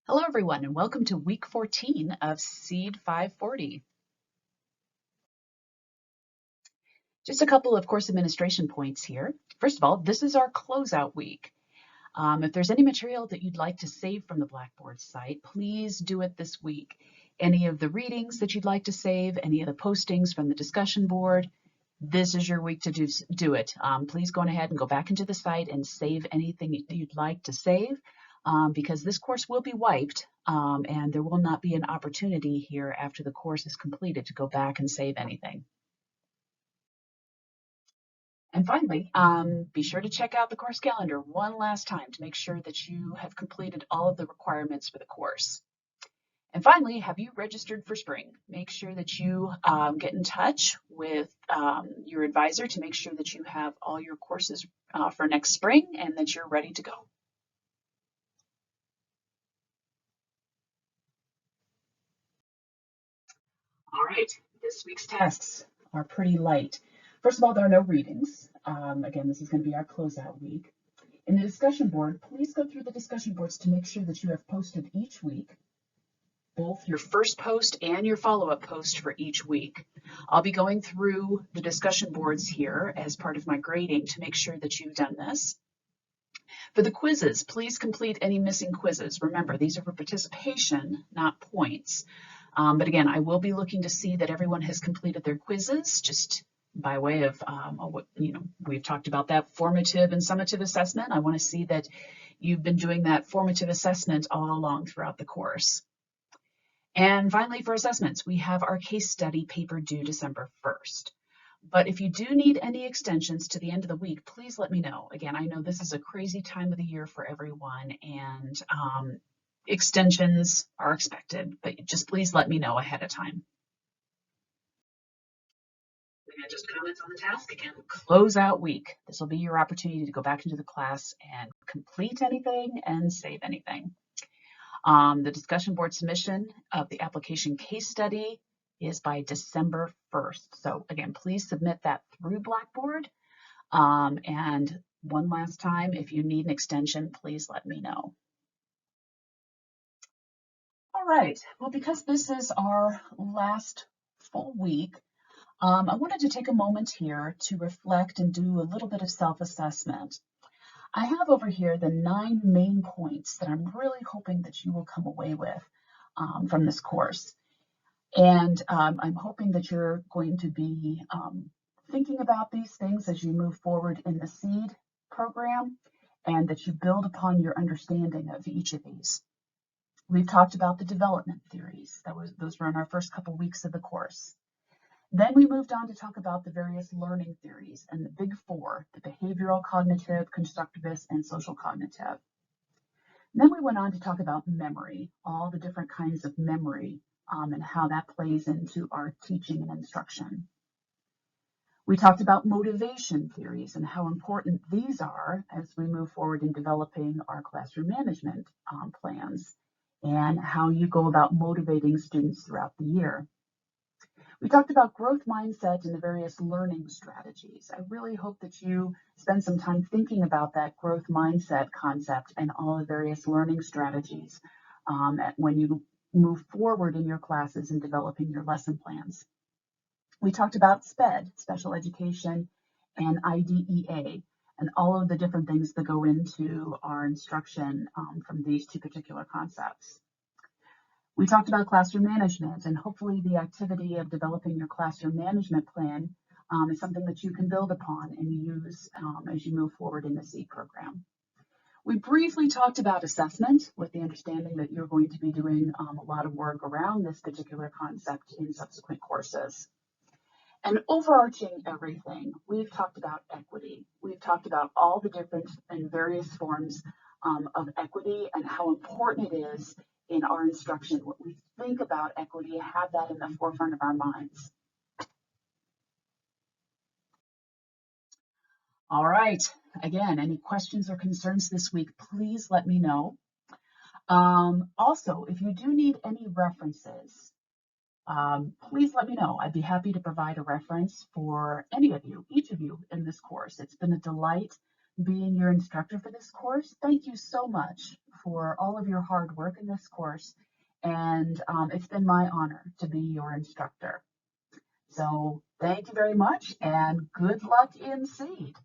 Hello, everyone, and welcome to week 14 of SEED540. Just a couple of course administration points here. First of all, this is our closeout week. If there's any material that you'd like to save from the Blackboard site, please do it this week. Any of the readings that you'd like to save, any of the postings from the discussion board, this is your week to do it. Please go ahead and go back into the site and save anything you'd like to save. Because this course will be wiped and there will not be an opportunity here after the course is completed to go back and save anything. And finally, be sure to check out the course calendar one last time to make sure that you have completed all of the requirements for the course. And finally, have you registered for spring? Make sure that you get in touch with your advisor to make sure that you have all your courses for next spring and that you're ready to go. All right, this week's tasks are pretty light. First of all, there are no readings. Again, this is going to be our closeout week. In the discussion board, please go through the discussion boards to make sure that you have posted each week, both your first post and your follow-up post for each week. I'll be going through the discussion boards here as part of my grading to make sure that you've done this. For the quizzes, please complete any missing quizzes. Remember, these are for participation, not points. But again, I will be looking to see that everyone has completed their quizzes, just by way of, we've talked about that formative and summative assessment. I want to see that you've been doing that formative assessment all along throughout the course. And finally, for assessments, we have our case study paper due December 1st. But if you do need any extensions to the end of the week, please let me know. Again, I know this is a crazy time of the year for everyone, and extensions are expected, but just please let me know ahead of time. And just comments on the task again. Closeout week. This will be your opportunity to go back into the class and complete anything and save anything. The discussion board submission of the application case study is by December 1st. So again, please submit that through Blackboard. And one last time, if you need an extension, please let me know. All right, well, because this is our last full week, I wanted to take a moment here to reflect and do a little bit of self-assessment. I have over here the 9 main points that I'm really hoping that you will come away with from this course. And I'm hoping that you're going to be thinking about these things as you move forward in the SEED program, and that you build upon your understanding of each of these. We've talked about the development theories. Those were in our first couple weeks of the course. Then we moved on to talk about the various learning theories and the big 4, the behavioral cognitive, constructivist, and social cognitive. Then we went on to talk about memory, all the different kinds of memory and how that plays into our teaching and instruction. We talked about motivation theories and how important these are as we move forward in developing our classroom management plans and how you go about motivating students throughout the year. We talked about growth mindset and the various learning strategies. I really hope that you spend some time thinking about that growth mindset concept and all the various learning strategies when you move forward in your classes and developing your lesson plans. We talked about SPED, special education, and IDEA, and all of the different things that go into our instruction from these 2 particular concepts. We talked about classroom management, and hopefully the activity of developing your classroom management plan is something that you can build upon and use as you move forward in the SEED program. We briefly talked about assessment with the understanding that you're going to be doing a lot of work around this particular concept in subsequent courses. And overarching everything, we've talked about equity. We've talked about all the different and various forms of equity and how important it is in our instruction. When we think about equity, have that in the forefront of our minds. All right, again, any questions or concerns this week, please let me know. Also, if you do need any references, please let me know. I'd be happy to provide a reference for any of you, each of you in this course. It's been a delight being your instructor for this course. Thank you so much for all of your hard work in this course. And it's been my honor to be your instructor. So thank you very much and good luck in SEED.